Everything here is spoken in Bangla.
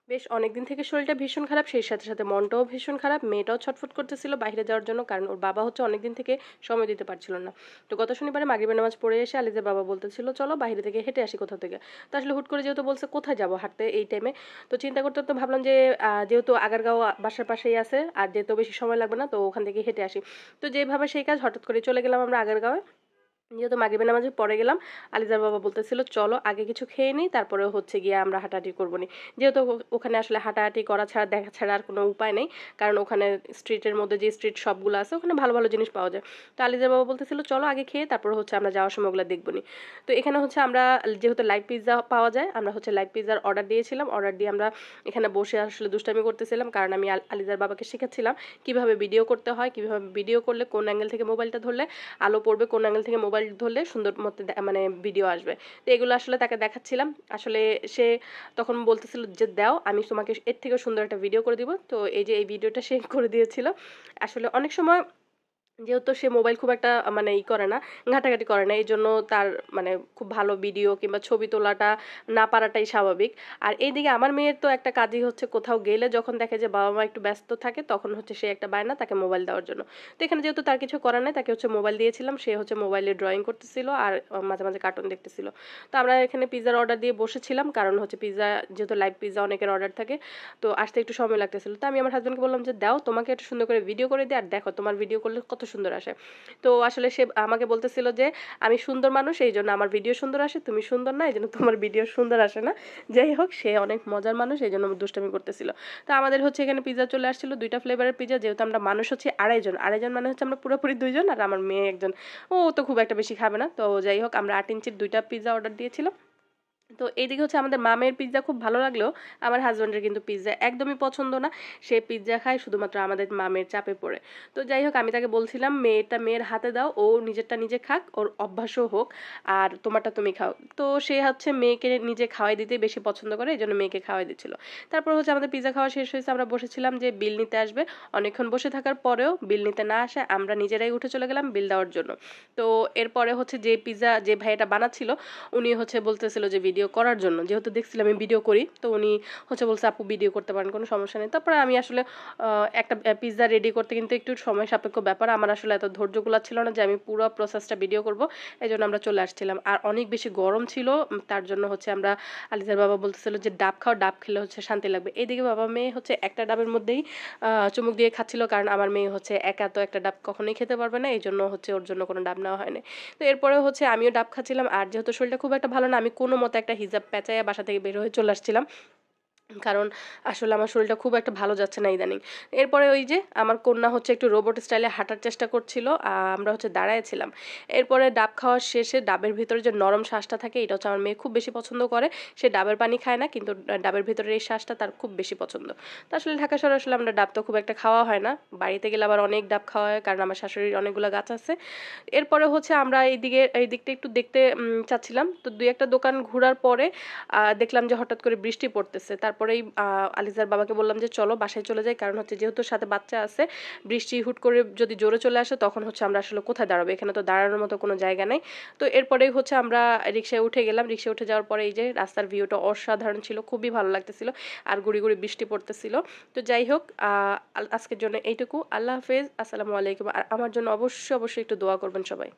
বেশ অনেকদিন থেকে শরীরটা ভীষণ খারাপ, সেই সাথে সাথে মনটাও ভীষণ খারাপ। মেয়েটাও ছটফট করতেছিল বাইরে যাওয়ার জন্য, কারণ ওর বাবা হচ্ছে অনেকদিন থেকে সময় দিতে পারছিল না। তো গত শনিবারে মাগরিবের নামাজ পড়ে এসে আলিজের বাবা বলতেছিল চলো বাইরে থেকে হেঁটে আসি কোথাও থেকে। তো আসলে হুট করে যেহেতু বলছে কোথায় যাবো হাঁটতে এই টাইমে, তো চিন্তা করতে করতে ভাবলাম যে যেহেতু আগারগাঁও বাসার পাশেই আছে আর যেহেতু বেশি সময় লাগবে না, তো ওখান থেকে হেঁটে আসি। তো যেভাবে সেই কাজ, হঠাৎ করে চলে গেলাম আমরা আগারগাঁওয়ে। যেহেতু মাগরিবের নামাজে পড়ে গেলাম, আলিজার বাবা বলতেছিল চলো আগে কিছু খেয়ে নিই, তারপরে হচ্ছে গিয়ে আমরা হাঁটাহাঁটি করবো নি। যেহেতু ওখানে আসলে হাঁটাহাঁটি করা ছাড়া, দেখা ছাড়া আর কোনো উপায় নেই, কারণ ওখানে স্ট্রিটের মধ্যে যে স্ট্রিট শপগুলো আছে ওখানে ভালো ভালো জিনিস পাওয়া যায়। তো আলিজার বাবা বলতেছিল চলো আগে খেয়ে তারপর হচ্ছে আমরা যাওয়ার সময় ওগুলো দেখবো নি। তো এখানে হচ্ছে আমরা, যেহেতু লাইভ পিৎজা পাওয়া যায়, আমরা হচ্ছে লাইভ পিৎজার অর্ডার দিয়েছিলাম। অর্ডার দিয়ে আমরা এখানে বসে আসলে দুষ্টামি করতেছিলাম, কারণ আমি আলিজার বাবাকে শেখাচ্ছিলাম কিভাবে ভিডিও করতে হয়, কিভাবে ভিডিও করলে কোন অ্যাঙ্গেল থেকে মোবাইলটা ধরলে আলো পড়বে, কোন অ্যাঙ্গেল থেকে মোবাইল ধরলে সুন্দর মতো মানে ভিডিও আসবে। তো এগুলো আসলে তাকে দেখাচ্ছিলাম। আসলে সে তখন বলতেছিল যে দাও আমি তোমাকে এর থেকে সুন্দর একটা ভিডিও করে দিব। তো এই যে এই ভিডিওটা সে করে দিয়েছিল। আসলে অনেক সময় যেহেতু সে মোবাইল খুব একটা মানে করে না, ঘাটাঘাটি করে না, এই জন্য তার মানে খুব ভালো ভিডিও কিংবা ছবি তোলাটা না পারাটাই স্বাভাবিক। আর এইদিকে আমার মেয়ের তো একটা কাজই হচ্ছে কোথাও গেলে যখন দেখে যে বাবা মা একটু ব্যস্ত থাকে, তখন হচ্ছে সে একটা বায়না তাকে মোবাইল দেওয়ার জন্য। তো এখানে যেহেতু তার কিছু করার নাই, তাকে হচ্ছে মোবাইল দিয়েছিলাম, সে হচ্ছে মোবাইলে ড্রয়িং করতেছিল আর মাঝে মাঝে কার্টুন দেখতেছিল। তো আমরা এখানে পিৎজার অর্ডার দিয়ে বসেছিলাম, কারণ হচ্ছে পিৎজা যেহেতু লাইভ পিৎজা অনেকের অর্ডার থাকে, তো আসতে একটু সময় লাগতেছিল। তো আমি আমার হাজব্যান্ডকে বললাম যে দাও তোমাকে একটু সুন্দর করে ভিডিও করে দিই, আর দেখো তোমার ভিডিও করলে কত সুন্দর আসে। তো আসলে সে আমাকে বলতেছিল যে আমি সুন্দর মানুষ, এই জন্য আমার ভিডিও সুন্দর আসে, তুমি সুন্দর না এই জন্য তোমার ভিডিও সুন্দর আসে না। যাই হোক, সে অনেক মজার মানুষ, এই জন্য দুষ্টামি করতেছিল। তো আমাদের হচ্ছে এখানে পিৎজা চলে আসছিল, দুইটা ফ্লেভারের পিৎজা। যেহেতু আমরা মানুষ হচ্ছে আড়াইজন, আড়াইজন মানে হচ্ছে আমরা পুরোপুরি দুইজন, আর আমার মেয়ে একজন, ও তো খুব একটা বেশি খাবে না। তো যাই হোক, আমরা 8 ইঞ্চির দুইটা পিৎজা অর্ডার দিয়েছিলাম। তো এইদিকে হচ্ছে আমাদের মামের পিৎজা খুব ভালো লাগলেও আমার হাজব্যান্ডের কিন্তু পিৎজা একদমই পছন্দ না। সে পিৎজা খায় শুধুমাত্র আমাদের মামের চাপে পড়ে। তো যাই হোক, আমি তাকে বলছিলাম মেয়েটা মেয়ের হাতে দাও, ও নিজেরটা নিজে খাক, ওর অভ্যাসও হোক, আর তোমারটা তুমি খাও। তো সে হচ্ছে মেয়েকে নিজে খাওয়াই দিতে বেশি পছন্দ করে, এই জন্য মেয়েকে খাওয়াই দিচ্ছিল। তারপর হচ্ছে আমাদের পিৎজা খাওয়া শেষ হয়েছে, আমরা বসেছিলাম যে বিল নিতে আসবে। অনেকক্ষণ বসে থাকার পরেও বিল নিতে না আসে, আমরা নিজেরাই উঠে চলে গেলাম বিল দেওয়ার জন্য। তো এরপরে হচ্ছে যে পিৎজা যে ভাইয়াটা বানাচ্ছিল, উনি হচ্ছে বলতেছিল যে ভিডিও করার জন্য, যেহেতু দেখছিলাম আমি ভিডিও করি, তো উনি হচ্ছে বলছে আপু ভিডিও করতে পারেন, কোনো সমস্যা নেই। তারপরে আমি আসলে একটা পিৎজা রেডি করতে কিন্তু একটু সময় সাপেক্ষ ব্যাপার, আমার আসলে এত ধৈর্যগুলো ছিল না যে আমি পুরো প্রসেসটা ভিডিও করব। এই জন্য আমরা চলে আসছিলাম, আর অনেক বেশি গরম ছিল, তার জন্য হচ্ছে আমরা, আলিজার বাবা বলতেছিল যে ডাব খাও, ডাব খেলে হচ্ছে শান্তি লাগবে। এইদিকে বাবা মেয়ে হচ্ছে একটা ডাবের মধ্যেই চুমুক দিয়ে খাচ্ছিল, কারণ আমার মেয়ে হচ্ছে একা তো একটা ডাব কখনোই খেতে পারবে না, এই জন্য হচ্ছে ওর জন্য কোনো ডাব নেওয়া হয়নি। তো এরপরে হচ্ছে আমিও ডাব খাচ্ছিলাম, আর যেহেতু শরীরটা খুব একটা ভালো না, আমি কোনো মতে একটা হিজাব পেঁচাইয়া বাসা থেকে বের হয়ে চলে আসছিলাম, কারণ আসলে আমার শরীরটা খুব একটা ভালো যাচ্ছে না ইদানিং। এরপরে ওই যে আমার কন্যা হচ্ছে একটু রোবট স্টাইলে হাঁটার চেষ্টা করছিল, আমরা হচ্ছে দাঁড়ায়েছিলাম। এরপরে ডাব খাওয়ার শেষে ডাবের ভিতরে যে নরম শ্বাসটা থাকে, এটা হচ্ছে আমার মেয়ে খুব বেশি পছন্দ করে। সে ডাবের পানি খায় না, কিন্তু ডাবের ভিতরের এই শ্বাসটা তার খুব বেশি পছন্দ। তো আসলে ঢাকা শহরে আসলে আমরা ডাব তো খুব একটা খাওয়া হয় না, বাড়িতে গেলে আবার অনেক ডাব খাওয়া হয়, কারণ আমার শাশুড়ির অনেকগুলো গাছ আছে। এরপরে হচ্ছে আমরা এই দিকটা একটু দেখতে চাচ্ছিলাম। তো দুই একটা দোকান ঘোরার পরে দেখলাম যে হঠাৎ করে বৃষ্টি পড়তেছে। তারপরেই আলিজার বাবাকে বললাম যে চলো বাসায় চলে যাই, কারণ হচ্ছে যেহেতু সাথে বাচ্চা আছে, বৃষ্টি হুট করে যদি জোরে চলে আসে তখন হচ্ছে আমরা আসলে কোথায় দাঁড়াবো, এখানে তো দাঁড়ানোর মতো কোনো জায়গা নেই। তো এরপরেই হচ্ছে আমরা রিক্সায় উঠে গেলাম। রিক্সায় উঠে যাওয়ার পরে এই যে রাস্তার ভিউটা অসাধারণ ছিল, খুবই ভালো লাগতেছিল, আর গুড়ি গুড়ি বৃষ্টি পড়তেছিল। তো যাই হোক, আজকের জন্য এইটুকু। আল্লাহ হাফেজ, আসসালামু আলাইকুম। আর আমার জন্য অবশ্যই অবশ্যই একটু দোয়া করবেন সবাই।